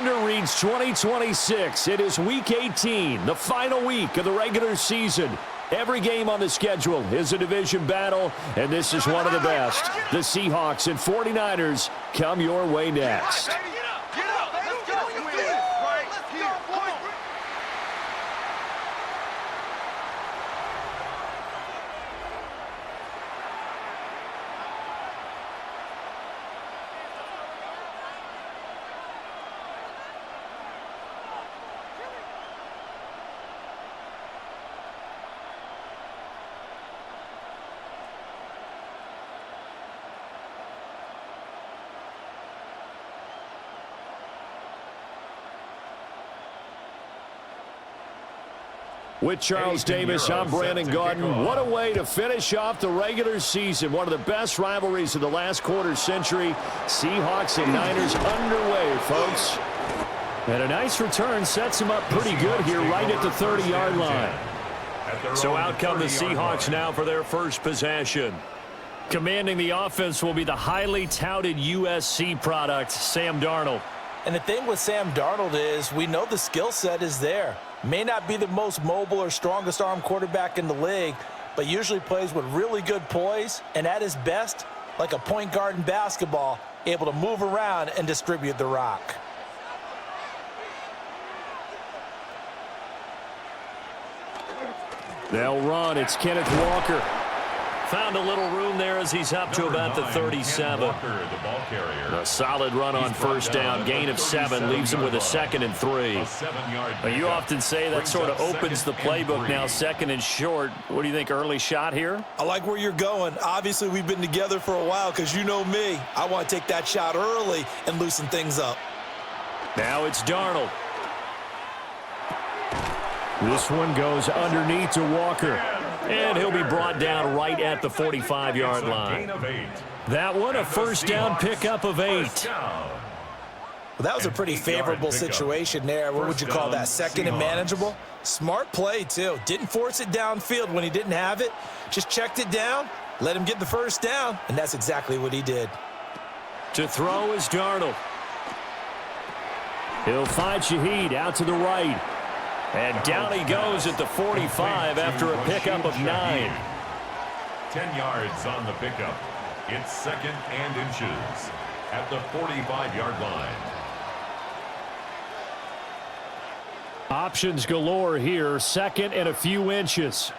calendar reads 2026. It is Week 18, the final week of the regular season. Every game on the schedule is a division battle, and this is one of the best. The Seahawks and 49ers come your way next. With Charles Davis, I'm Brandon Gaudin. What a way to finish off the regular season. One of the best rivalries of the last quarter century. Seahawks and Niners underway, folks. And a nice return sets them up pretty good here right at the 30-yard line. So out come the Seahawks now for their first possession. Commanding the offense will be the highly touted USC product, Sam Darnold. And the thing with Sam Darnold is we know the skill set is there. May not be the most mobile or strongest arm quarterback in the league, but usually plays with really good poise, and at his best, like a point guard in basketball, able to move around and distribute the rock. They'll run. It's Kenneth Walker. Found a little room there as he's up to about the 37. A solid run on first down. Gain of 7 leaves him with a 2nd and 3. You often say that sort of opens the playbook now, 2nd and short. What do you think, early shot here? I like where you're going. Obviously, we've been together for a while because you know me. I want to take that shot early and loosen things up. Now it's Darnold. This one goes underneath to Walker. And he'll be brought down right at the 45-yard line. That one, a first down pickup of 8. Well, that was a pretty favorable situation there. What would you call that, 2nd and manageable? Smart play, too. Didn't force it downfield when he didn't have it. Just checked it down, let him get the first down, and that's exactly what he did. To throw is Darnold. He'll find Shaheed out to the right. And down he goes at the 45 after a pickup of 9. 10 yards on the pickup. It's 2nd and inches at the 45-yard line. Options galore here. 2nd and a few inches.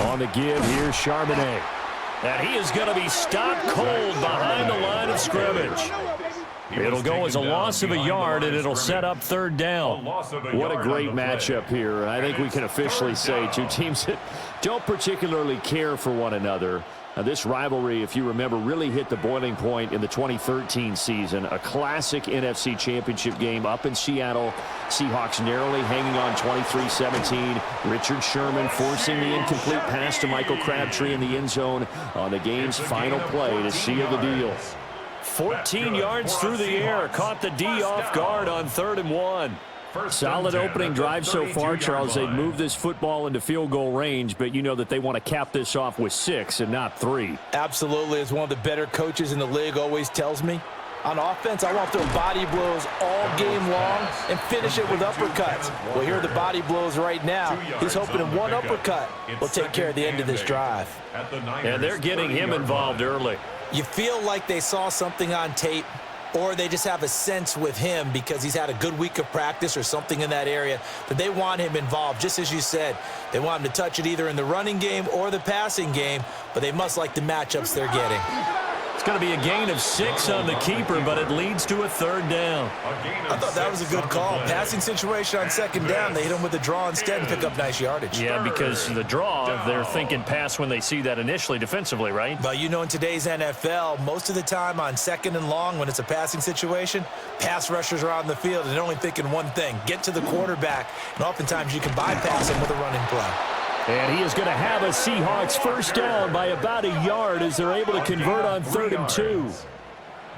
On the give, here's Charbonnet. And he is going to be stopped cold behind the line of scrimmage. It'll go as a loss of a yard, and it'll set up 3rd down. What a great matchup here. I think we can officially say two teams that don't particularly care for one another. This rivalry, if you remember, really hit the boiling point in the 2013 season. A classic NFC Championship game up in Seattle. Seahawks narrowly hanging on 23-17. Richard Sherman forcing the incomplete pass to Michael Crabtree in the end zone on the game's final play to seal the deal. 14 yards through the air. Caught the D off guard on 3rd and 1. Solid opening drive so far, Charles. They've moved this football into field goal range, but you know that they want to cap this off with 6 and not 3. Absolutely. As one of the better coaches in the league always tells me, on offense, I want to throw body blows all game long and finish it with uppercuts. Well, here are the body blows right now. He's hoping in one uppercut will take care of the end of this drive. And they're getting him involved early. You feel like they saw something on tape, or they just have a sense with him because he's had a good week of practice or something in that area that they want him involved. Just as you said, they want him to touch it either in the running game or the passing game, but they must like the matchups they're getting. It's going to be a gain of 6 on the keeper, but it leads to a 3rd down. I thought that was a good call. Passing situation on 2nd down, they hit him with the draw instead and pick up nice yardage. Yeah, because the draw, they're thinking pass when they see that initially defensively, right? But you know, in today's NFL, most of the time on 2nd and long, when it's a passing situation, pass rushers are on the field and they're only thinking one thing, get to the quarterback, and oftentimes you can bypass him with a running play. And he is going to have a Seahawks first down by about a yard as they're able to convert on 3rd and 2.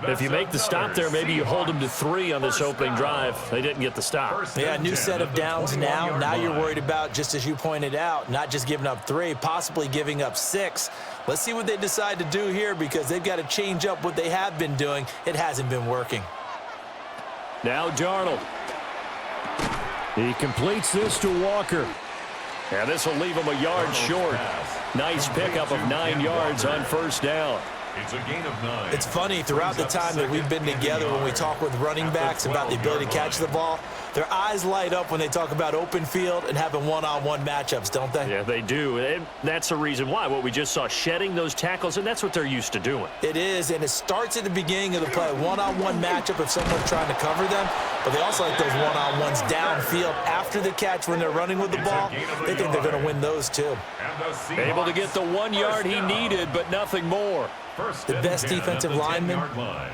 If you make the stop there, maybe you hold them to 3 on this opening drive. They didn't get the stop. Yeah, new set of downs now. Now you're worried about, just as you pointed out, not just giving up 3, possibly giving up 6. Let's see what they decide to do here, because they've got to change up what they have been doing. It hasn't been working. Now Darnold. He completes this to Walker. And this will leave him a yard short. Nice pickup of 9 yards on first down. It's a gain of 9. It's funny, throughout the time that we've been together, when we talk with running backs about the ability to catch the ball, their eyes light up when they talk about open field and having one-on-one matchups, don't they? Yeah, they do. And that's the reason why. What we just saw, shedding those tackles, and that's what they're used to doing. It is, and it starts at the beginning of the play. One-on-one matchup if someone's trying to cover them, but they also like those one-on-ones downfield after the catch when they're running with the ball. They think they're going to win those too. Able to get the 1 yard he needed, but nothing more. The best defensive linemen,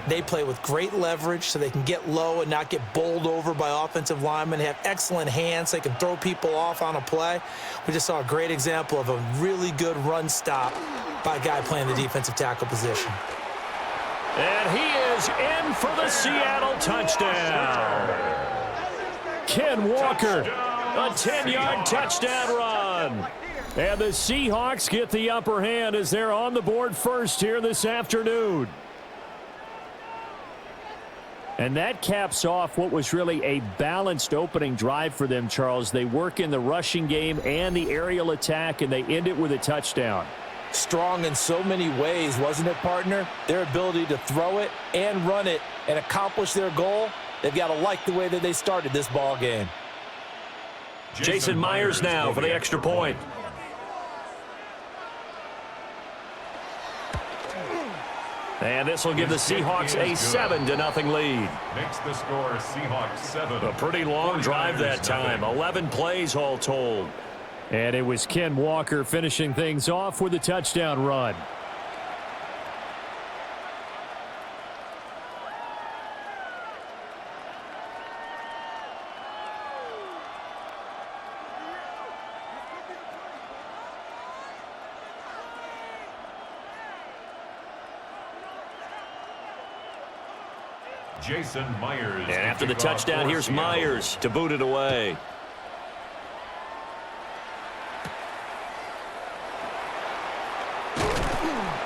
they play with great leverage so they can get low and not get bowled over by offensive linemen. They have excellent hands. They can throw people off on a play. We just saw a great example of a really good run stop by a guy playing the defensive tackle position. And he is in for the Seattle touchdown. Ken Walker, a 10-yard touchdown run. And the Seahawks get the upper hand as they're on the board first here this afternoon. And that caps off what was really a balanced opening drive for them, Charles. They work in the rushing game and the aerial attack, and they end it with a touchdown. Strong in so many ways, wasn't it, partner? Their ability to throw it and run it and accomplish their goal, they've got to like the way that they started this ball game. Jason Myers now for the extra point. And this will give the Seahawks a 7-0 lead. Makes the score Seahawks 7. A pretty long drive that time. 11 plays all told. And it was Ken Walker finishing things off with a touchdown run. Jason Myers. And after the touchdown, here's Myers to boot it away.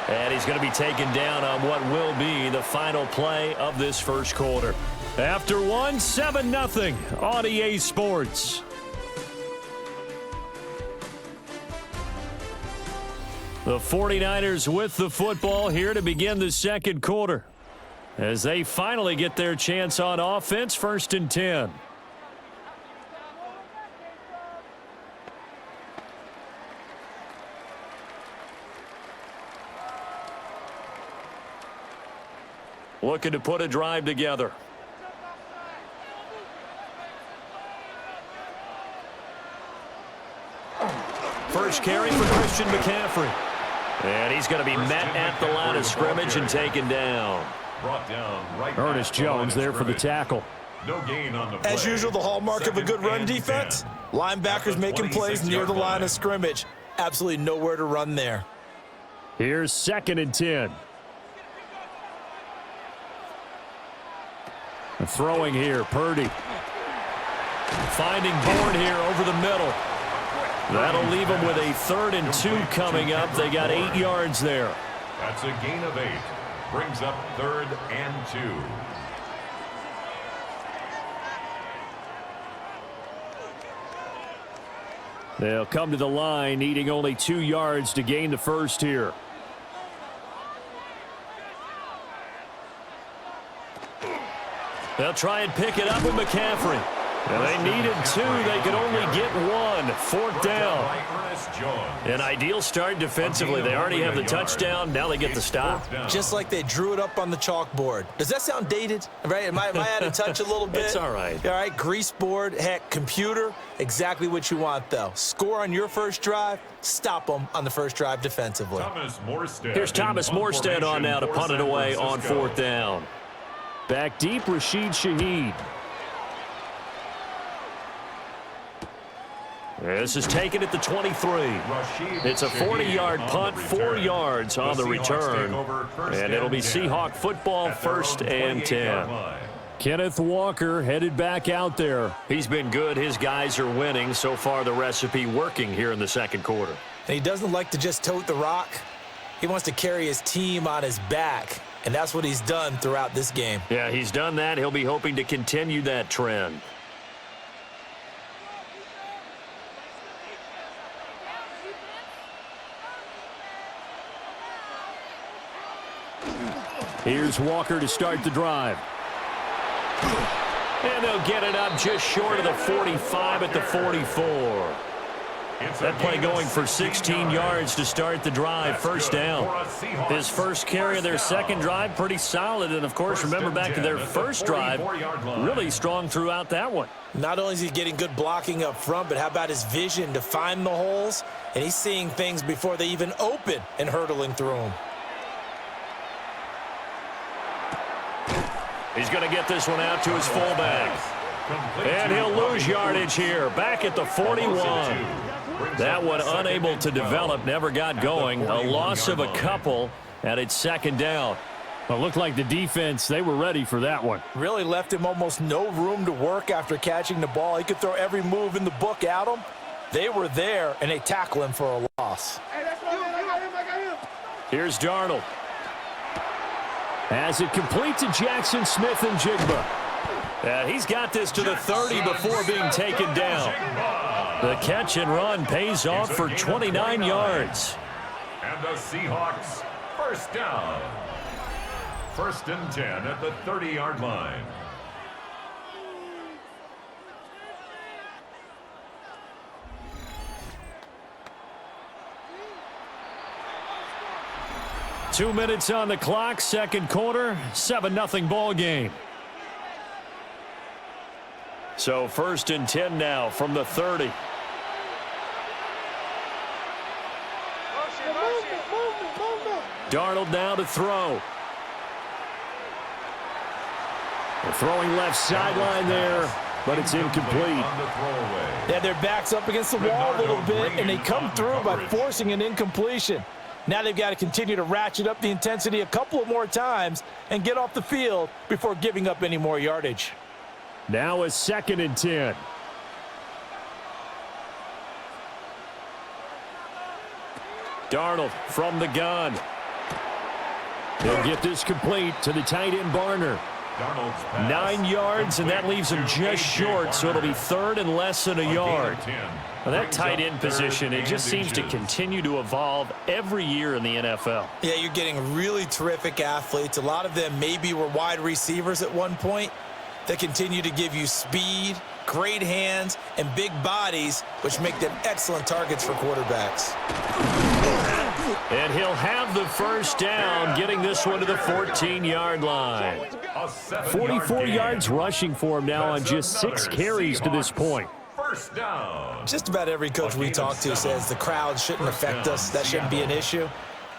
And he's going to be taken down on what will be the final play of this first quarter. After one, 7-0 on EA Sports. The 49ers with the football here to begin the second quarter, as they finally get their chance on offense, 1st and 10. Looking to put a drive together. First carry for Christian McCaffrey. And he's going to be met at the line of scrimmage and taken down. Brought down right. Ernest Jones there for the tackle. No gain on the play. As usual, the hallmark of a good run defense, linebackers making plays near the line of scrimmage. Absolutely nowhere to run there. Here's 2nd and 10. Throwing here, Purdy. Finding Bourne here over the middle. That'll leave them with a 3rd and 2 coming up. They got 8 yards there. That's a gain of 8. Brings up 3rd and 2. They'll come to the line, needing only 2 yards to gain the first here. They'll try and pick it up with McCaffrey. And they needed 2. They could only get 1. 4th down. An ideal start defensively. They already have the touchdown. Now they get the stop. Just like they drew it up on the chalkboard. Does that sound dated? Right? Am I out of touch a little bit? It's all right. All right, grease board, heck, computer. Exactly what you want, though. Score on your first drive. Stop them on the first drive defensively. Here's Thomas Morstead on now to punt it away on 4th down. Back deep, Rashid Shaheed. This is taken at the 23. It's a 40-yard punt, 4 yards on the return. And it'll be Seahawk football, 1st and 10. Kenneth Walker headed back out there. He's been good. His guys are winning. So far, the recipe working here in the second quarter. And he doesn't like to just tote the rock. He wants to carry his team on his back. And that's what he's done throughout this game. Yeah, he's done that. He'll be hoping to continue that trend. Here's Walker to start the drive. And they'll get it up just short of the 45 at the 44. That play going for 16 yards to start the drive, 1st down. His first carry of their second drive, pretty solid. And, of course, remember back to their first drive, really strong throughout that one. Not only is he getting good blocking up front, but how about his vision to find the holes? And he's seeing things before they even open and hurtling through them. He's going to get this one out to his fullback. And he'll lose yardage here, back at the 41. That one unable to develop, never got going. A loss of a couple, and it's 2nd down. Well, it looked like the defense, they were ready for that one. Really left him almost no room to work after catching the ball. He could throw every move in the book at him. They were there, and they tackle him for a loss. Here's Darnold. As it complete to Jackson Smith and Jigba. He's got this to the 30 before being taken down. The catch and run pays off for 29 yards. And the Seahawks, 1st down. 1st and 10 at the 30-yard line. Two minutes on the clock, second quarter, 7-0 ball game. So 1st and 10 now from the 30. Darnold now to throw. They're throwing left sideline there, but it's incomplete. Yeah, their back's up against the wall a little bit, and they come through by forcing an incompletion. Now they've got to continue to ratchet up the intensity a couple of more times and get off the field before giving up any more yardage. Now a 2nd and 10. Darnold from the gun. He'll get this complete to the tight end Barner. 9 yards, and that leaves him just short, so it'll be 3rd and less than a yard. Well, that tight end position, it just seems to continue to evolve every year in the NFL. Yeah, you're getting really terrific athletes. A lot of them maybe were wide receivers at one point. They continue to give you speed, great hands, and big bodies, which make them excellent targets for quarterbacks. And he'll have the 1st down, getting this one to the 14-yard line. 44 yards rushing for him now on just 6 carries to this point. 1st down. Just about every coach we talk to says the crowd shouldn't affect us. That shouldn't be an issue.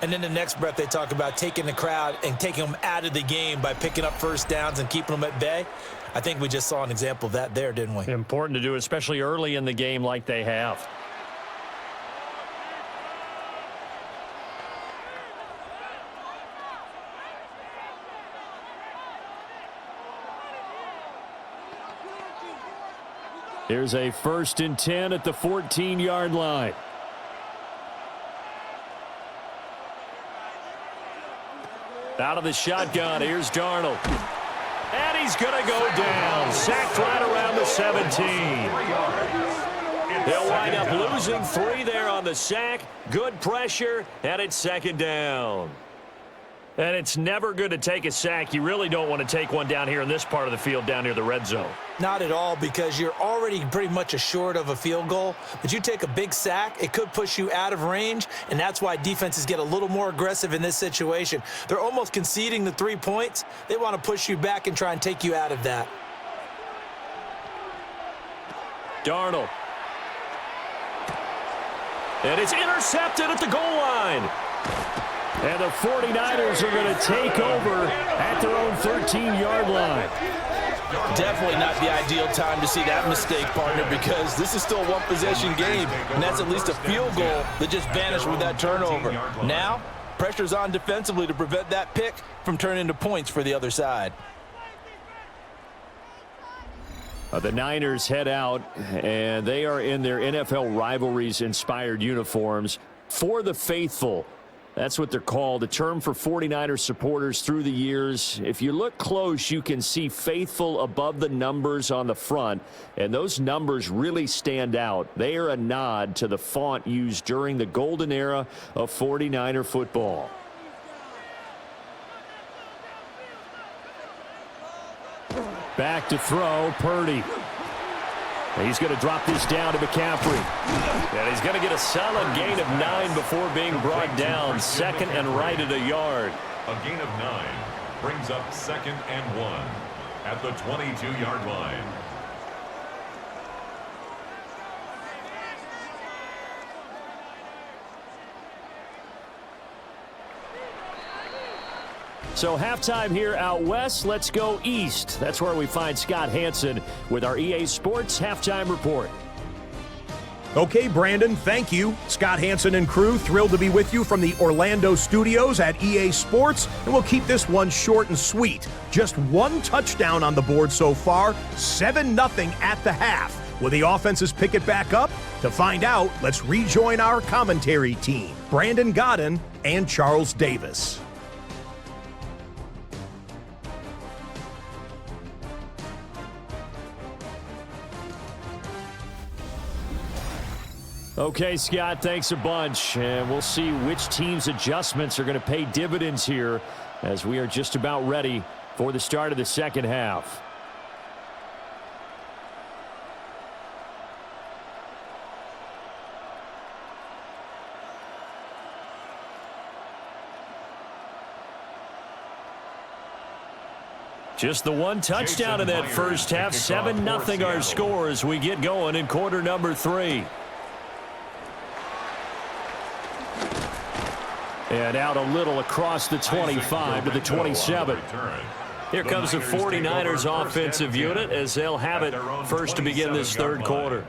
And then the next breath they talk about taking the crowd and taking them out of the game by picking up 1st downs and keeping them at bay. I think we just saw an example of that there, didn't we? Important to do, especially early in the game like they have. Here's a 1st and 10 at the 14-yard line. Out of the shotgun, here's Darnold. And he's going to go down. Sacked right around the 17. They'll wind up losing 3 there on the sack. Good pressure, and it's 2nd down. And it's never good to take a sack. You really don't want to take one down here in this part of the field, down near the red zone. Not at all, because you're already pretty much assured of a field goal. But you take a big sack, it could push you out of range, and that's why defenses get a little more aggressive in this situation. They're almost conceding the 3 points. They want to push you back and try and take you out of that. Darnold. And it's intercepted at the goal line. And the 49ers are going to take over at their own 13-yard line. Definitely not the ideal time to see that mistake, partner, because this is still a one-possession game, and that's at least a field goal that just vanished with that turnover. Now, pressure's on defensively to prevent that pick from turning into points for the other side. The Niners head out, and they are in their NFL rivalries-inspired uniforms. For the faithful, that's what they're called, a term for 49ers supporters through the years. If you look close, you can see faithful above the numbers on the front, and those numbers really stand out. They are a nod to the font used during the golden era of 49er football. Back to throw, Purdy. He's going to drop this down to McCaffrey. And he's going to get a solid gain of 9 before being brought down. Second and right at a yard. A gain of 9 brings up 2nd and 1 at the 22-yard line. So halftime here out west. Let's go east. That's where we find Scott Hanson with our EA Sports Halftime Report. Okay, Brandon, thank you. Scott Hanson and crew, thrilled to be with you from the Orlando studios at EA Sports, and we'll keep this one short and sweet. Just one touchdown on the board so far, 7-0 at the half. Will the offenses pick it back up? To find out, let's rejoin our commentary team, Brandon Godden and Charles Davis. Okay, Scott, thanks a bunch. And we'll see which team's adjustments are going to pay dividends here as we are just about ready for the start of the second half. Just the one touchdown in that first half. 7-0 our score as we get going in quarter number 3. And out a little across the 25 to the 27. Here comes the 49ers offensive unit as they'll have it first to begin this third quarter.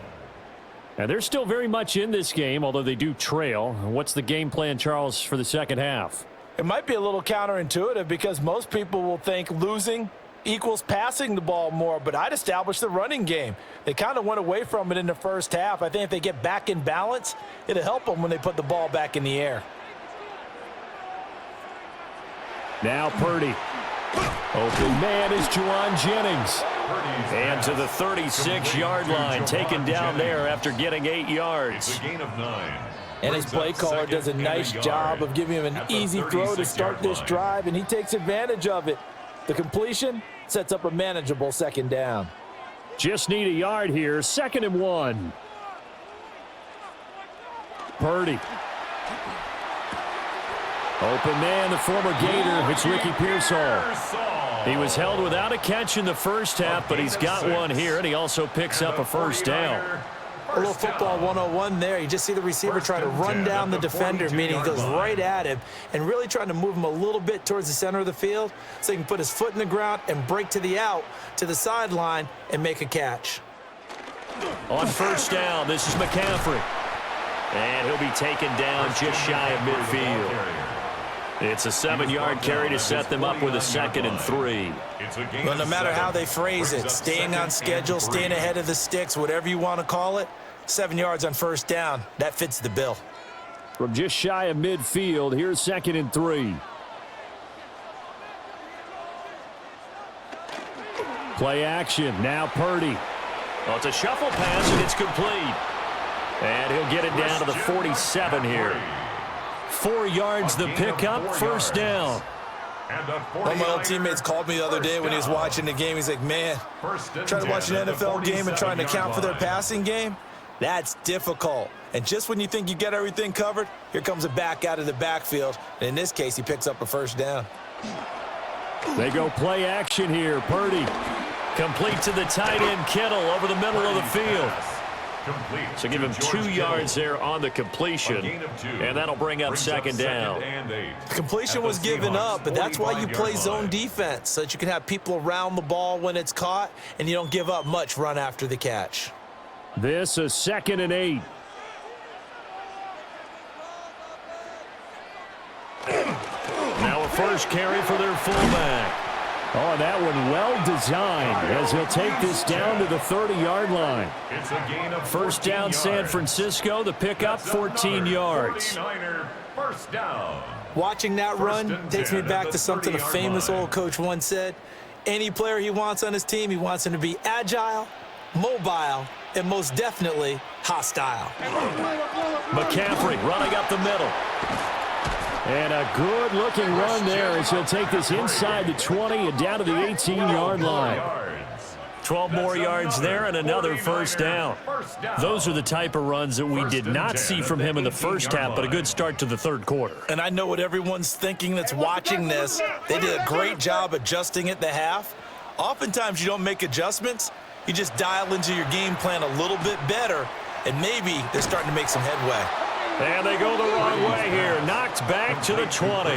And they're still very much in this game, although they do trail. What's the game plan, Charles, for the second half? It might be a little counterintuitive because most people will think losing equals passing the ball more, but I'd establish the running game. They kind of went away from it in the first half. I think if they get back in balance, it'll help them when they put the ball back in the air. Now Purdy. Open man is Juwan Jennings. And to the 36-yard line, taken down there after getting 8 yards. It's a gain of 9. And his play caller does a nice job of giving him an easy throw to start this drive, and he takes advantage of it. The completion sets up a manageable second down. Just need a yard here. 2nd and 1. Purdy. Open man, the former Gator. It's Ricky Pearsall. He was held without a catch in the first half, but he's got one here, and he also picks up a first down. A little football 101 there. You just see the receiver trying to run down the defender, meaning he goes right at him and really trying to move him a little bit towards the center of the field so he can put his foot in the ground and break to the out, to the sideline, and make a catch. On first down, this is McCaffrey. And he'll be taken down just shy of midfield. It's a 7-yard carry to set them up with a 2nd and 3. Well, no matter how they phrase it, staying on schedule, staying ahead of the sticks, whatever you want to call it, 7 yards on first down, that fits the bill. From just shy of midfield, here's 2nd and 3. Play action, now Purdy. Well, it's a shuffle pass, and it's complete. And he'll get it down to the 47 here. 4 yards the pickup, first down. One of my old teammates called me the other day when he was watching the game. He's like, man, trying to watch an NFL game and trying to account for their passing game, that's difficult. And just when you think you get everything covered, here comes a back out of the backfield. And in this case, he picks up a first down. They go play action here. Purdy complete to the tight end Kittle over the middle of the field. So give him 2 yards there on the completion, and that'll bring up second down. The completion was given up, but that's why you play zone defense, so that you can have people around the ball when it's caught, and you don't give up much run after the catch. This is 2nd and 8. Now a first carry for their fullback. Oh, and that one well designed as he'll take this down to the 30-yard line. It's a gain of First down, San Francisco. The pickup, 14 yards. First down. Watching that run takes me back to something a famous old coach once said. Any player he wants on his team, he wants him to be agile, mobile, and most definitely hostile. McCaffrey running up the middle. And a good-looking run there as he'll take this inside the 20 and down to the 18-yard line. 12 more yards there and another first down. Those are the type of runs that we did not see from him in the first half, but a good start to the third quarter. And I know what everyone's thinking that's watching this. They did a great job adjusting at the half. Oftentimes you don't make adjustments. You just dial into your game plan a little bit better, and maybe they're starting to make some headway. And they go the wrong way here. Knocked back to the 20.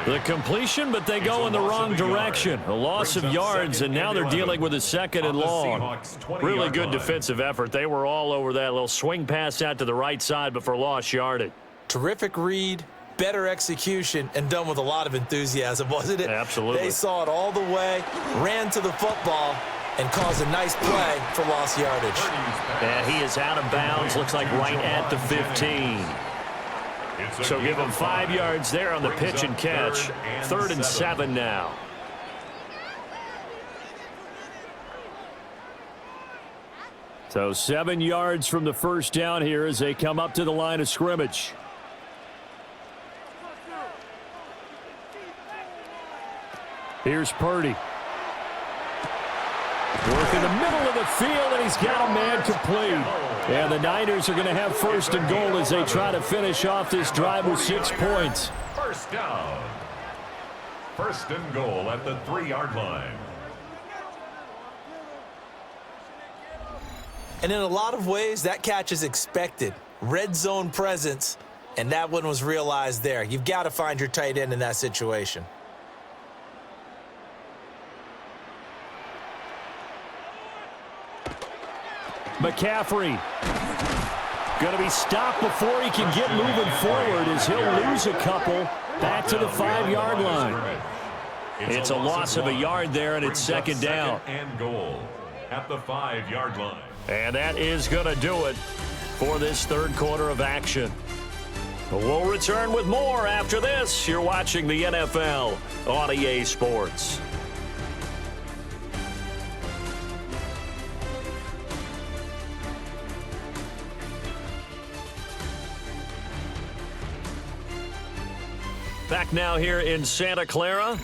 The completion, but they go in the wrong direction. A loss of yards, and now they're dealing with a 2nd and long. Really good defensive effort. They were all over that little swing pass out to the right side, but for lost yardage. Terrific read, better execution, and done with a lot of enthusiasm, wasn't it? Absolutely. They saw it all the way, ran to the football, and caused a nice play for lost yardage. And he is out of bounds, looks like right at the 15. So give him 5 yards there on the pitch and catch. 3rd and 7 now. So 7 yards from the first down here as they come up to the line of scrimmage. Here's Purdy. Work in the middle of the field, and he's got a man complete. And the Niners are going to have 1st and goal as they try to finish off this drive with 6 points. First down. 1st and goal at the 3-yard line. And in a lot of ways, that catch is expected. Red zone presence, and that one was realized there. You've got to find your tight end in that situation. McCaffrey going to be stopped before he can get moving forward as he'll lose a couple back to the 5-yard line. It's a loss of a yard there, and it's 2nd down. And goal at the 5-yard line. And that is going to do it for this 3rd quarter of action. We'll return with more after this. You're watching the NFL on EA Sports. Back now here in Santa Clara.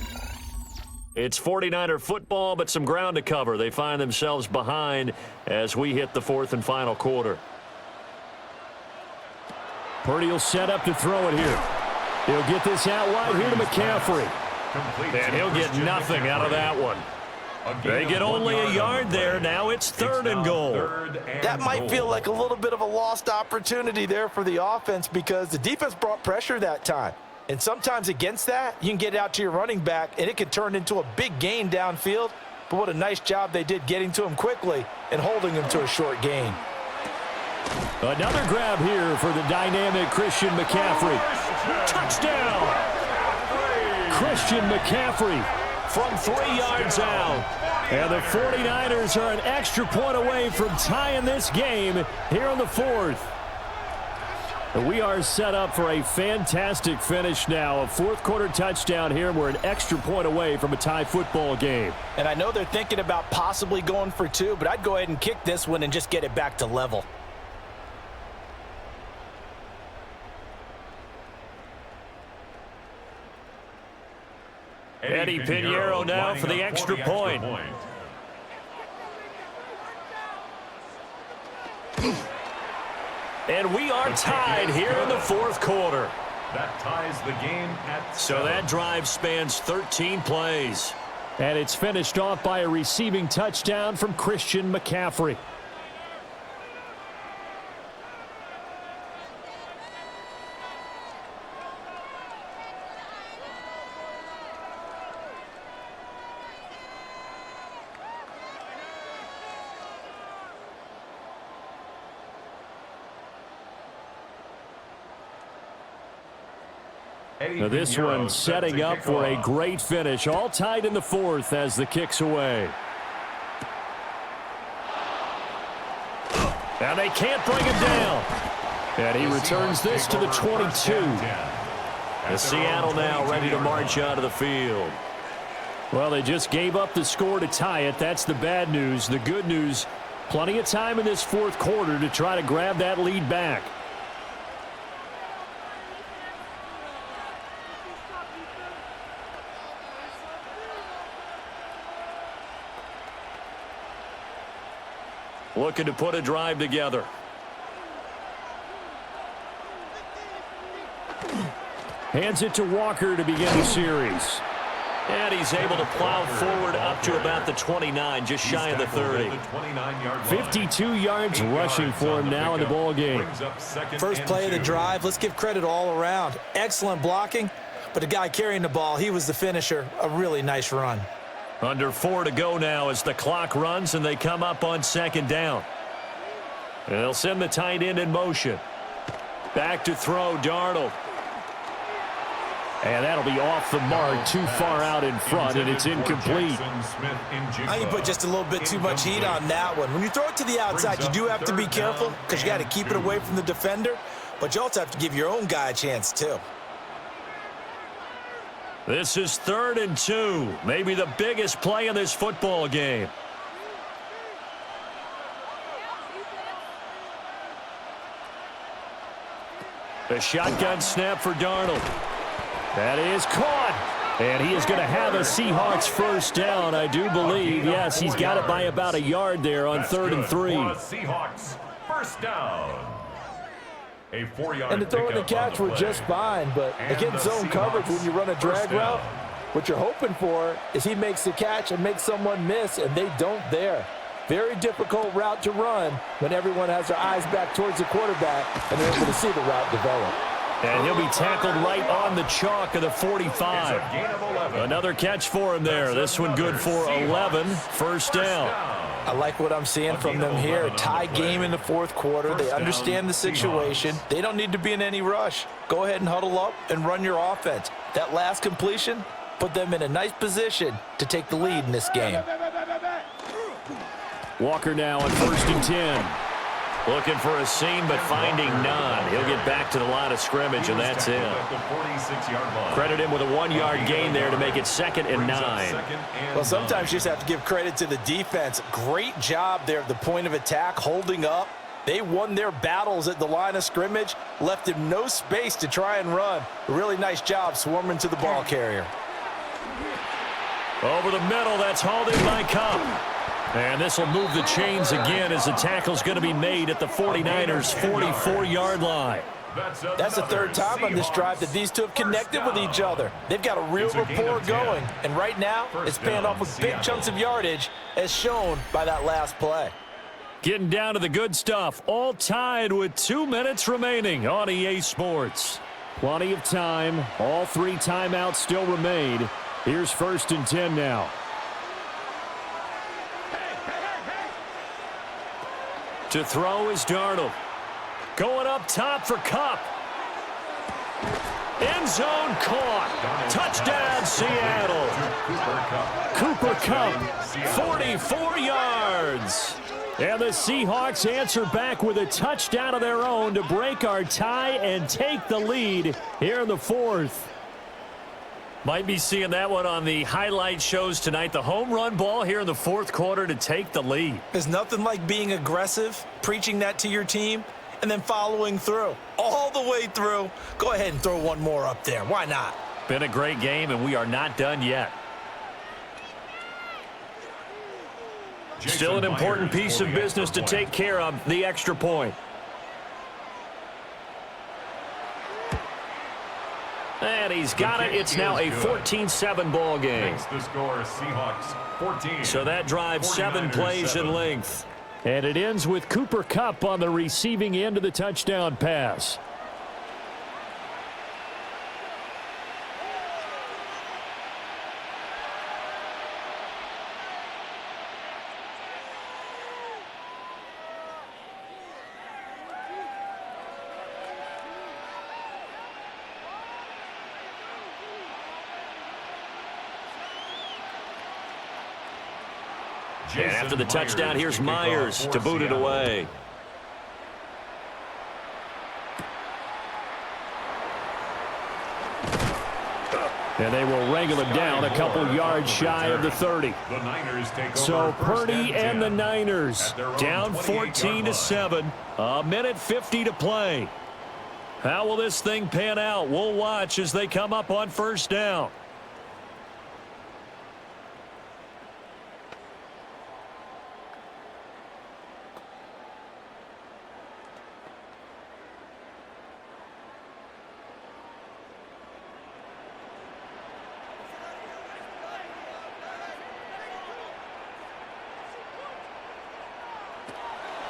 It's 49er football, but some ground to cover. They find themselves behind as we hit the 4th and final quarter. Purdy will set up to throw it here. He'll get this out wide here to McCaffrey. And he'll get nothing out of that one. They get only a yard there. Now it's 3rd and goal. That might feel like a little bit of a lost opportunity there for the offense because the defense brought pressure that time. And sometimes against that, you can get it out to your running back, and it could turn into a big gain downfield. But what a nice job they did getting to him quickly and holding him to a short gain. Another grab here for the dynamic Christian McCaffrey. Touchdown! Christian McCaffrey from 3 yards out. And the 49ers are an extra point away from tying this game here in the 4th. We are set up for a fantastic finish now. A 4th quarter touchdown here. We're an extra point away from a tie football game. And I know they're thinking about possibly going for 2, but I'd go ahead and kick this one and just get it back to level. Eddie Pinheiro now for the extra point. And we are tied here in the 4th quarter. That ties the game at 7. So that drive spans 13 plays. And it's finished off by a receiving touchdown from Christian McCaffrey. Now this one setting up for a great finish. All tied in the fourth as the kick's away. And they can't bring him down. And he returns this to the 22. The Seattle now ready to march out of the field. Well, they just gave up the score to tie it. That's the bad news. The good news, plenty of time in this fourth quarter to try to grab that lead back. Looking to put a drive together. Hands it to Walker to begin the series. And he's able to plow forward up to about the 29, just shy of the 30. 52 yards rushing for him now in the ball game. First play of the drive, let's give credit all around. Excellent blocking, but the guy carrying the ball, he was the finisher. A really nice run. Under 4 to go now as the clock runs and they come up on second down. And they'll send the tight end in motion. Back to throw, Darnold. And that'll be off the mark, too far out in front, and it's incomplete. I think you put just a little bit too much heat on that one. When you throw it to the outside, you do have to be careful because you got to keep it away from the defender, but you also have to give your own guy a chance, too. This is 3rd and 2, maybe the biggest play in this football game. The shotgun snap for Darnold. That is caught. And he is going to have a Seahawks first down, I do believe. Yes, he's got it by about a yard there on 3rd and 3. Seahawks first down. A 4-yard and the throw and the catch were just fine, but against zone coverage when you run a drag route, what you're hoping for is he makes the catch and makes someone miss, and they don't there. Very difficult route to run when everyone has their eyes back towards the quarterback and they're able to see the route develop. And he'll be tackled right on the chalk of the 45. Another catch for him there. This one good for 11. First down. I like what I'm seeing from them here. Tie game in the fourth quarter. They understand the situation. They don't need to be in any rush. Go ahead and huddle up and run your offense. That last completion put them in a nice position to take the lead in this game. Walker now on 1st and 10. Looking for a seam, but finding none. He'll get back to the line of scrimmage, and that's it. Credit him with a 1-yard gain there to make it 2nd and 9. Well, sometimes you just have to give credit to the defense. Great job there at the point of attack, holding up. They won their battles at the line of scrimmage, left him no space to try and run. A really nice job swarming to the ball carrier. Over the middle, that's hauled in by Cup. And this will move the chains again as the tackle's going to be made at the 49ers' 44-yard line. That's the 3rd time on this drive that these two have connected with each other. They've got a real rapport going. And right now, it's paying off with big chunks of yardage, as shown by that last play. Getting down to the good stuff. All tied with 2 minutes remaining on EA Sports. Plenty of time. All 3 timeouts still remain. Here's 1st and 10 now. To throw is Darnold. Going up top for Cup. End zone caught. Touchdown, Seattle. Cooper Kupp, 44 yards. And the Seahawks answer back with a touchdown of their own to break our tie and take the lead here in the 4th. Might be seeing that one on the highlight shows tonight. The home run ball here in the 4th quarter to take the lead. There's nothing like being aggressive, preaching that to your team, and then following through. All the way through. Go ahead and throw one more up there. Why not? Been a great game, and we are not done yet. Still an important piece of business to take care of, the extra point. And he's got it. It's now a 14-7 ball game. The score is Seahawks 14. So that drives 7 plays in length. And it ends with Cooper Kupp on the receiving end of the touchdown pass. And after the touchdown, here's Myers to boot it away. And they will wrangle him down a couple yards shy of the 30. So Purdy and the Niners down 14-7. A minute 50 to play. How will this thing pan out? We'll watch as they come up on first down.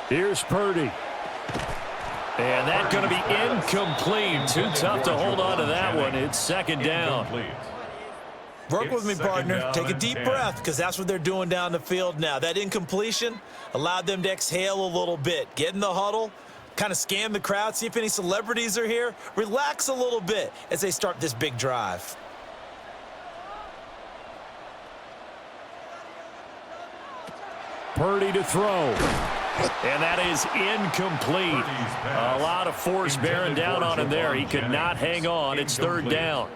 Here's Purdy. And that's going to be incomplete. Too tough to hold on to that one. It's second down. Work with me, partner. Take a deep breath, because that's what they're doing down the field now. That incompletion allowed them to exhale a little bit. Get in the huddle, kind of scan the crowd, see if any celebrities are here. Relax a little bit as they start this big drive. Purdy to throw. And that is incomplete. A lot of force bearing down on him there. He could not hang on. It's third down.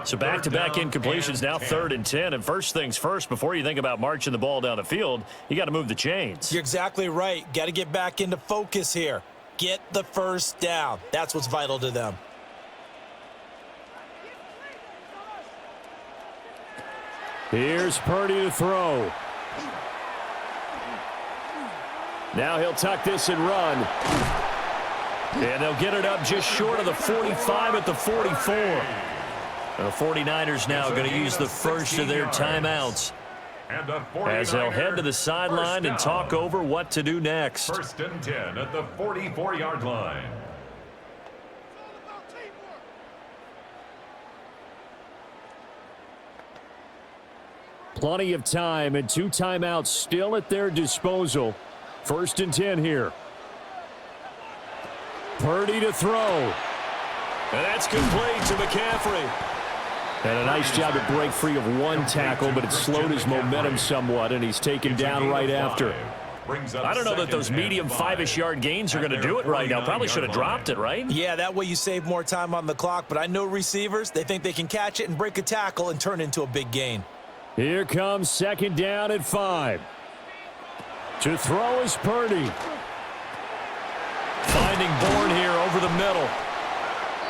So back-to-back incompletions, now 3rd and 10. And first things first, before you think about marching the ball down the field, you got to move the chains. You're exactly right. Got to get back into focus here. Get the first down. That's what's vital to them. Here's Purdy to throw. Now he'll tuck this and run. And they'll get it up just short of the 45 at the 44. The 49ers now going to use the first of their timeouts as they'll head to the sideline and talk over what to do next. 1st and 10 at the 44-yard line. Plenty of time and 2 timeouts still at their disposal. 1st and 10 here. Purdy to throw. And that's complete to McCaffrey. And a nice job to break free of one tackle, but it slowed his momentum somewhat, and he's taken down right after. I don't know that those medium 5-ish yard gains are going to do it right now. Probably should have dropped it, right? Yeah, that way you save more time on the clock, but I know receivers, they think they can catch it and break a tackle and turn into a big gain. Here comes 2nd down at 5. To throw is Purdy. Finding Bourne here over the middle.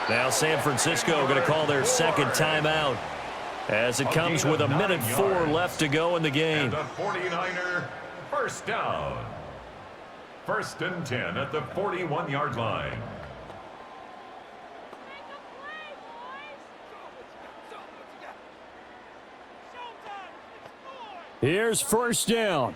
Now San Francisco going to call their 2nd timeout as it comes with a minute 4 left to go in the game. And the 49er first down. 1st and 10 at the 41-yard line. Here's 1st down.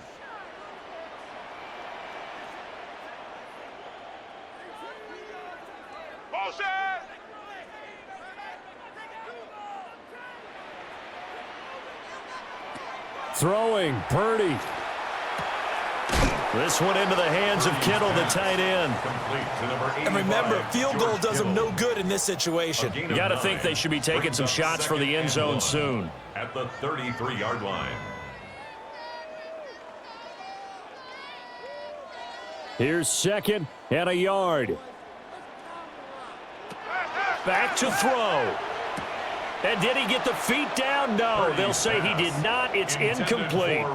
Throwing, Purdy. This one into the hands of Kittle, the tight end. And remember, field goal does them no good in this situation. You got to think they should be taking some shots for the end zone soon. At the 33-yard line. Here's 2nd and a yard. Back to throw. And did he get the feet down? No, they'll say he did not. It's incomplete.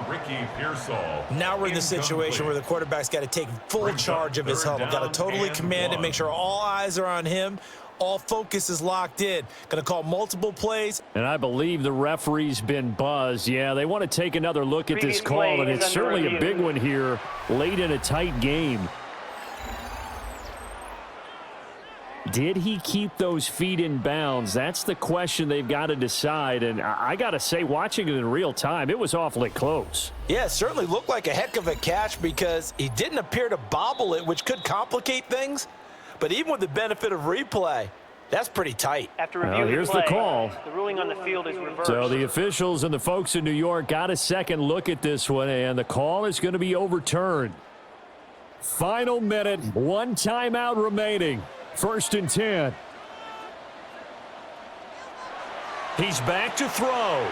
Now we're in the situation where the quarterback's got to take full charge of his huddle. Got to totally command it, make sure all eyes are on him. All focus is locked in. Going to call multiple plays. And I believe the referee's been buzzed. Yeah, they want to take another look at this call, and it's certainly a big one here late in a tight game. Did he keep those feet in bounds? That's the question they've got to decide. And I got to say, watching it in real time, it was awfully close. Yeah, it certainly looked like a heck of a catch because he didn't appear to bobble it, which could complicate things. But even with the benefit of replay, that's pretty tight. After reviewing here's the call. The ruling on the field is reversed. So the officials and the folks in New York got a second look at this one, and the call is going to be overturned. Final minute, 1 timeout remaining. 1st and 10. He's back to throw.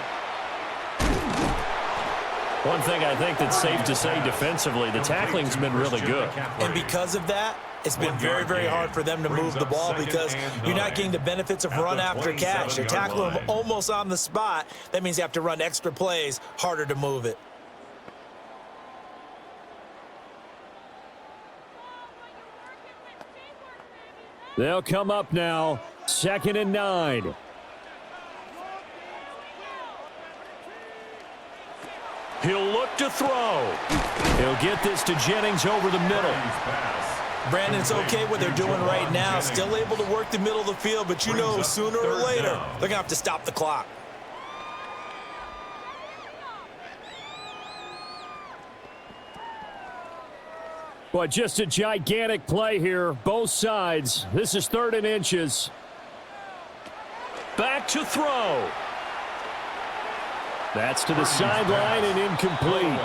One thing I think that's safe to say defensively, the tackling's been really good. And because of that, it's been very, very hard for them to move the ball because you're not getting the benefits of run after catch. You're tackling them almost on the spot. That means you have to run extra plays, harder to move it. They'll come up now, 2nd and 9. He'll look to throw. He'll get this to Jennings over the middle. Brandon, it's okay what they're doing right now. Still able to work the middle of the field, but you know sooner or later they're going to have to stop the clock. But just a gigantic play here, both sides. This is 3rd and inches. Back to throw. That's to the sideline and incomplete.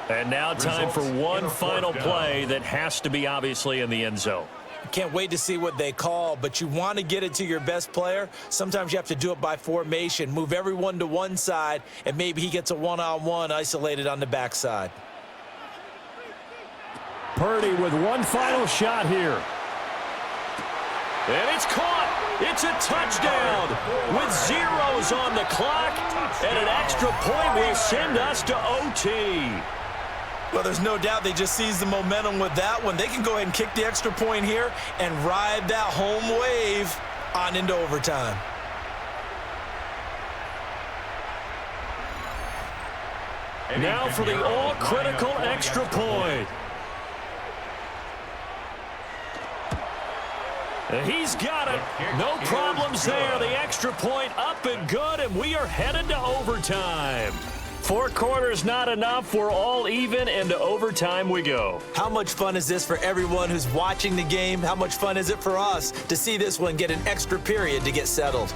And now time for one final play that has to be obviously in the end zone. Can't wait to see what they call, but you want to get it to your best player. Sometimes you have to do it by formation. Move everyone to one side, and maybe he gets a one-on-one isolated on the backside. Purdy with one final shot here. And it's caught. It's a touchdown with zeros on the clock, and an extra point will send us to OT. Well, there's no doubt they just seized the momentum with that one. They can go ahead and kick the extra point here and ride that home wave on into overtime. Now for the all-critical extra point. He's got it. No problems there. The extra point up and good, and we are headed to overtime. 4 quarters not enough. We're all even, and to overtime we go. How much fun is this for everyone who's watching the game? How much fun is it for us to see this one get an extra period to get settled?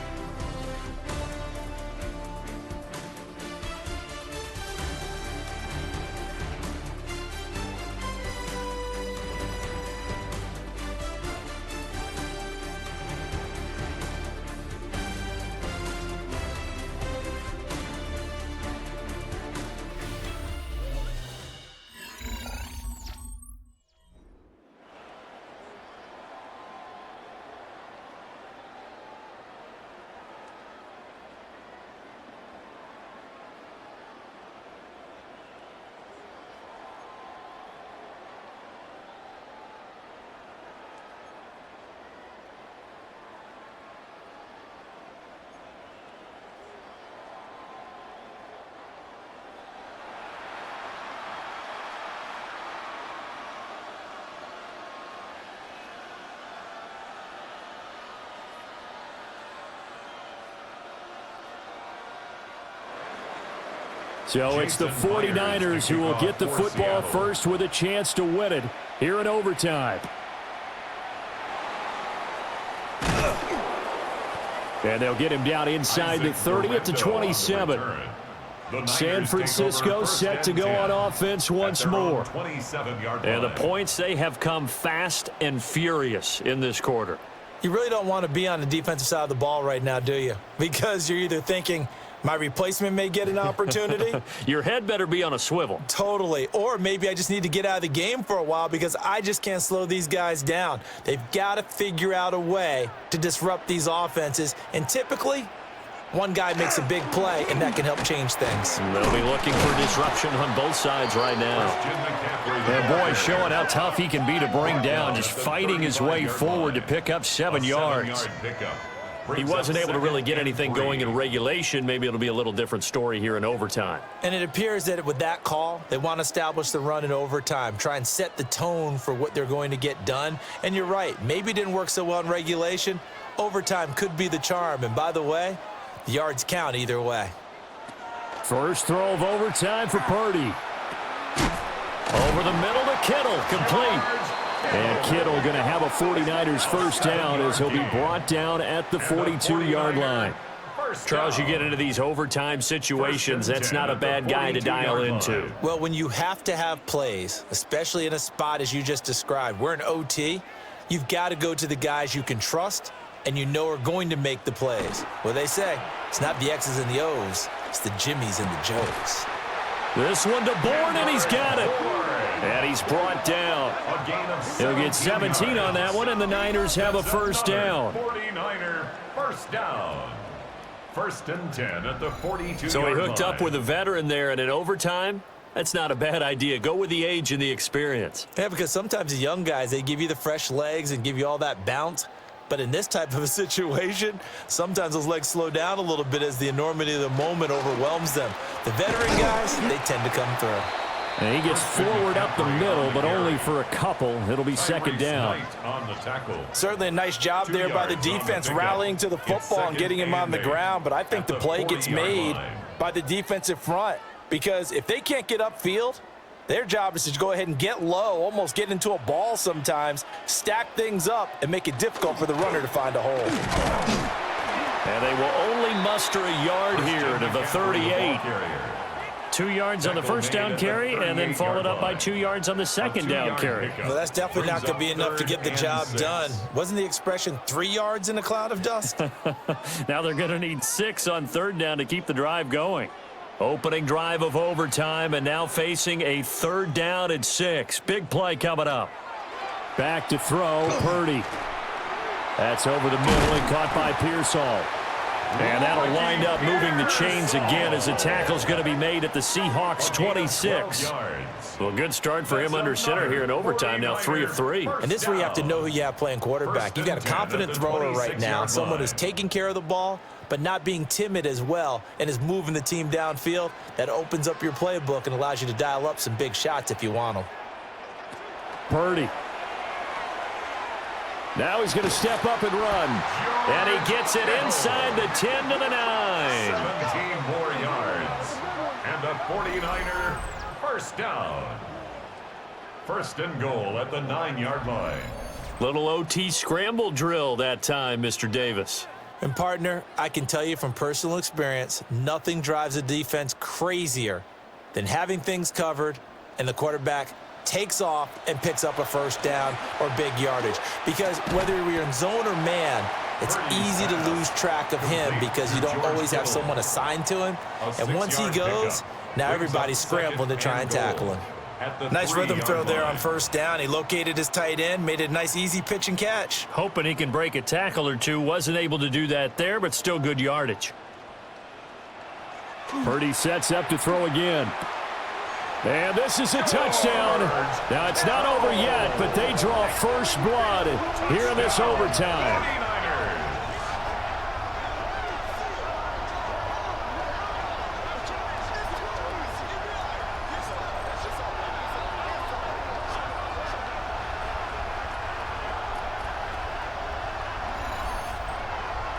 So it's the 49ers who will get the football first with a chance to win it here in overtime. And they'll get him down inside the 30 at the 27. San Francisco set to go on offense once more. And the points, they have come fast and furious in this quarter. You really don't want to be on the defensive side of the ball right now, do you? Because you're either thinking, my replacement may get an opportunity. Your head better be on a swivel. Totally. Or maybe I just need to get out of the game for a while because I just can't slow these guys down. They've got to figure out a way to disrupt these offenses. And typically, one guy makes a big play, and that can help change things. They'll be looking for disruption on both sides right now. And boy, showing how tough he can be to bring down, just fighting his way forward to pick up 7 yards. He wasn't able to really get anything going in regulation. Maybe it'll be a little different story here in overtime. And it appears that with that call, they want to establish the run in overtime, try and set the tone for what they're going to get done. And you're right, maybe it didn't work so well in regulation. Overtime could be the charm. And by the way, the yards count either way. First throw of overtime for Purdy. Over the middle to Kittle, complete. And Kittle going to have a 49ers first down as he'll be brought down at the 42-yard line. Charles, you get into these overtime situations, that's not a bad guy to dial into. Well, when you have to have plays, especially in a spot as you just described, we're in OT, you've got to go to the guys you can trust and you know are going to make the plays. What they say, it's not the X's and the O's, it's the Jimmies and the Joes. This one to Bourne, and he's got it. And he's brought down. He'll get 17 on that one, and the Niners have a first down. 49er first down. First and 10 at the 42-yard So he hooked line. up with a veteran there, and in overtime, that's not a bad idea. Go with the age and the experience. Yeah, because sometimes the young guys, they give you the fresh legs and give you all that bounce. But in this type of a situation, sometimes those legs slow down a little bit as the enormity of the moment overwhelms them. The veteran guys, they tend to come through. And he gets forward up the middle, but only for a couple. It'll be second down. On the tackle. Certainly a nice job there by the defense rallying to the football and getting him on the ground. But I think the play gets made by the defensive front, because if they can't get upfield, their job is to go ahead and get low, almost get into a ball sometimes, stack things up, and make it difficult for the runner to find a hole. And they will only muster a yard here to the 38. 2 yards on the first down carry, and then followed up by 2 yards on the second down carry. Well, that's definitely not going to be enough to get the job done. Wasn't the expression 3 yards in a cloud of dust? Now they're going to need 6 on third down to keep the drive going. Opening drive of overtime, and now facing a third down and 6. Big play coming up. Back to throw, Purdy. That's over the middle and caught by Pearsall. And that'll wind up moving the chains again as the tackle's going to be made at the Seahawks 26. Well, good start for him under center here in overtime, now 3 of 3. And this is where you have to know who you have playing quarterback. You've got a confident thrower right now, someone who's taking care of the ball, but not being timid as well, and is moving the team downfield. That opens up your playbook and allows you to dial up some big shots if you want them. Purdy. Now he's going to step up and run. And he gets it inside the 10 to the 9. 17 more yards. And a 49er first down. First and goal at the 9-yard line. Little OT scramble drill that time, Mr. Davis. And, partner, I can tell you from personal experience, nothing drives a defense crazier than having things covered and the quarterback takes off and picks up a first down or big yardage. Because whether you're in zone or man, it's easy to lose track of him because you don't always have someone assigned to him. And once he goes, now everybody's scrambling to try and tackle him. Nice rhythm throw there on first down. He located his tight end, made it a nice easy pitch and catch. Hoping he can break a tackle or two. Wasn't able to do that there, but still good yardage. Purdy sets up to throw again. And this is a touchdown. Now, it's not over yet, but they draw first blood here in this overtime.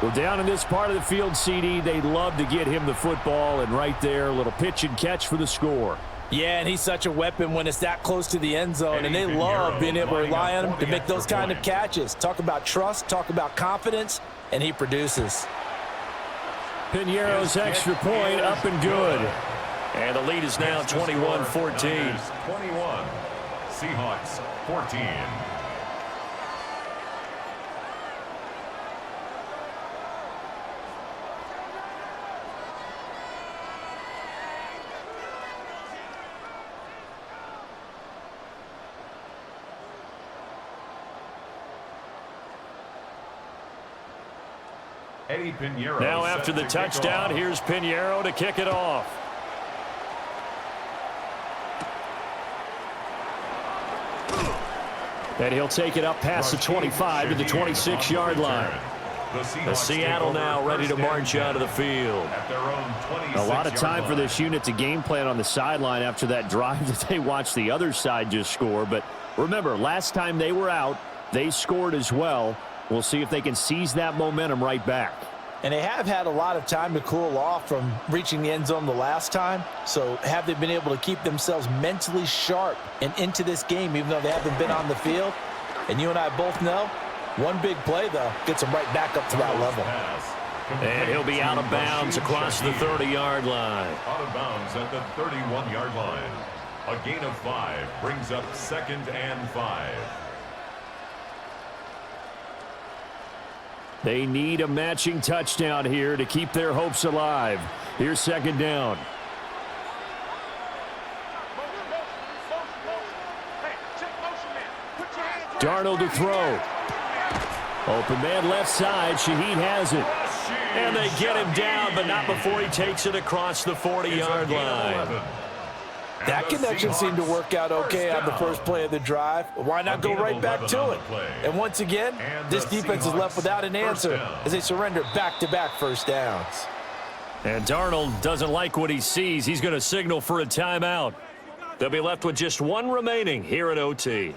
Well, down in this part of the field, CD, they love to get him the football, and right there, a little pitch and catch for the score. Yeah, and he's such a weapon when it's that close to the end zone, and they love being able to rely on him to make those kind of catches. Talk about trust, talk about confidence, and he produces. Piñeiro's extra point up and good. And the lead is now 21-14. 21, Seahawks 14. Now after the touchdown, here's Piñeiro to kick it off. And he'll take it up past the 25 to the 26-yard line. The Seattle now ready to march out of the field. A lot of time for this unit to game plan on the sideline after that drive that they watched the other side just score. But remember, last time they were out, they scored as well. We'll see if they can seize that momentum right back. And they have had a lot of time to cool off from reaching the end zone the last time. So have they been able to keep themselves mentally sharp and into this game even though they haven't been on the field? And you and I both know, one big play, though, gets them right back up to that level. And he'll be out of bounds across the 30-yard line. Out of bounds at the 31-yard line. A gain of 5 brings up 2nd and 5. They need a matching touchdown here to keep their hopes alive. Here's second down. Darnold to throw. Open man left side. Shaheed has it. And they get him down, but not before he takes it across the 40-yard line. That connection seemed to work out okay on the first play of the drive. Why not go right back to it? And once again, this defense is left without an answer as they surrender back-to-back first downs. And Darnold doesn't like what he sees. He's going to signal for a timeout. They'll be left with just one remaining here at OT.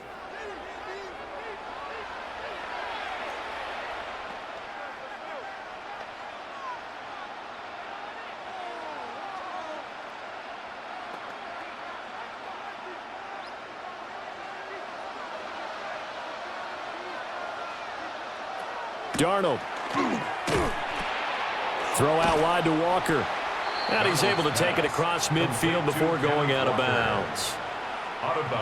Darnold. Throw out wide to Walker. And he's able to take it across midfield before going out of bounds.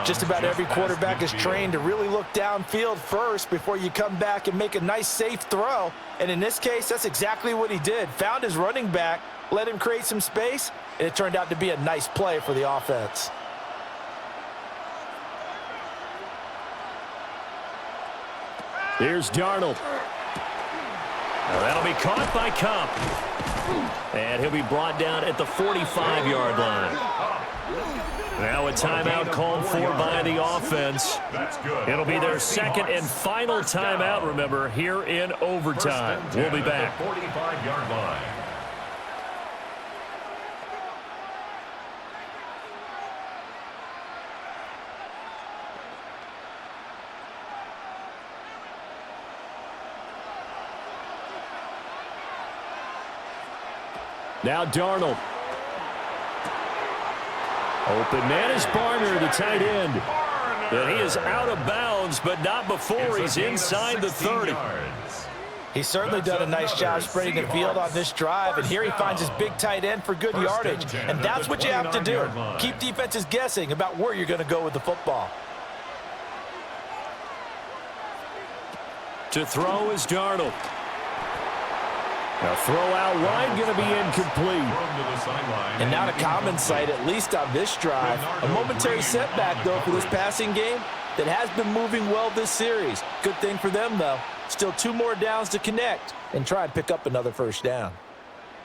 Just about every quarterback is trained to really look downfield first before you come back and make a nice, safe throw. And in this case, that's exactly what he did. Found his running back, let him create some space, and it turned out to be a nice play for the offense. Here's Darnold. That'll be caught by Cup. And he'll be brought down at the 45-yard line. Now a timeout called for by the offense. It'll be their second and final timeout, remember, here in overtime. We'll be back. 45-yard line. Now Darnold. Open man is Barner, the tight end. And he is out of bounds, but not before he's inside the 30. He's certainly done a nice job spreading the field on this drive, and here he finds his big tight end for good yardage. And that's what you have to do. Keep defenses guessing about where you're going to go with the football. To throw is Darnold. A throw out wide going to be incomplete. And not a common sight, at least on this drive. A momentary setback, though, for this passing game that has been moving well this series. Good thing for them, though. Still 2 more downs to connect and try and pick up another first down.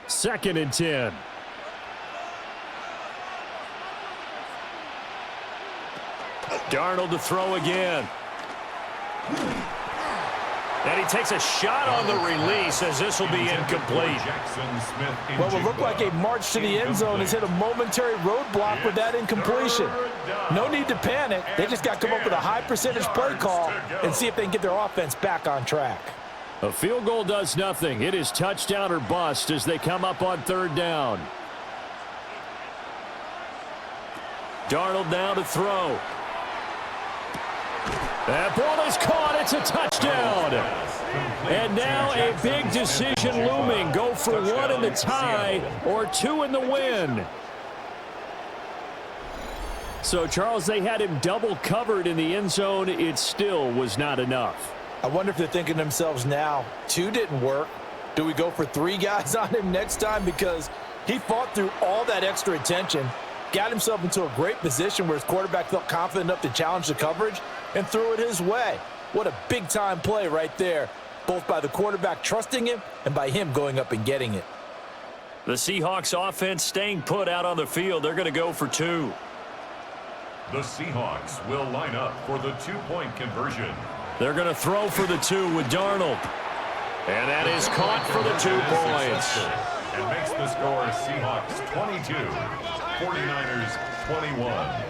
Second and 10. Darnold to throw again. And he takes a shot on the release as this will be incomplete. What will look like a march to the end zone has hit a momentary roadblock with that incompletion. No need to panic. They just got to come up with a high percentage play call and see if they can get their offense back on track. A field goal does nothing. It is touchdown or bust as they come up on third down. Darnold now to throw. That ball is caught. It's a touchdown. And now a big decision looming. Go for 1 in the tie or 2 in the win. So, Charles, they had him double covered in the end zone. It still was not enough. I wonder if they're thinking to themselves now, 2 didn't work. Do we go for 3 guys on him next time? Because he fought through all that extra attention, got himself into a great position where his quarterback felt confident enough to challenge the coverage and threw it his way. What a big-time play right there, both by the quarterback trusting him and by him going up and getting it. The Seahawks offense staying put out on the field. They're going to go for 2. The Seahawks will line up for the 2-point conversion. They're going to throw for the 2 with Darnold. And that is caught for the 2 points. And makes the score Seahawks 22, 49ers 21.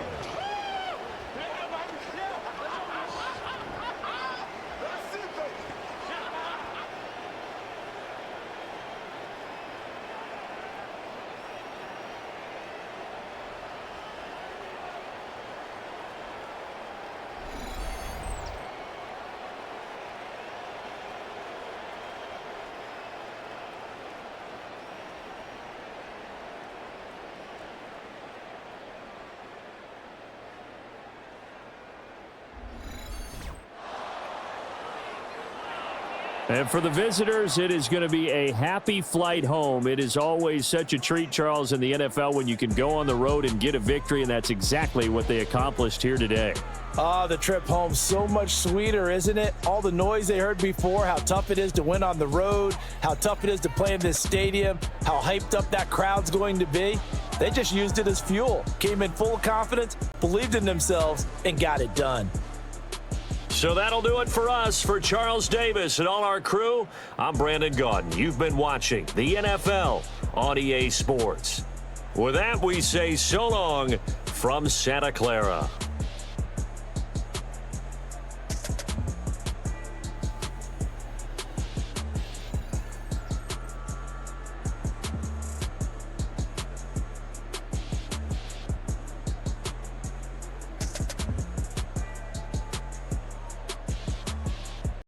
And for the visitors, it is going to be a happy flight home. It is always such a treat, Charles, in the NFL when you can go on the road and get a victory, and that's exactly what they accomplished here today. The trip home so much sweeter, isn't it? All the noise they heard before, how tough it is to win on the road, how tough it is to play in this stadium, how hyped up that crowd's going to be. They just used it as fuel, came in full confidence, believed in themselves, and got it done. So that'll do it for us. For Charles Davis and all our crew, I'm Brandon Gaudin. You've been watching the NFL on EA Sports. With that, we say so long from Santa Clara.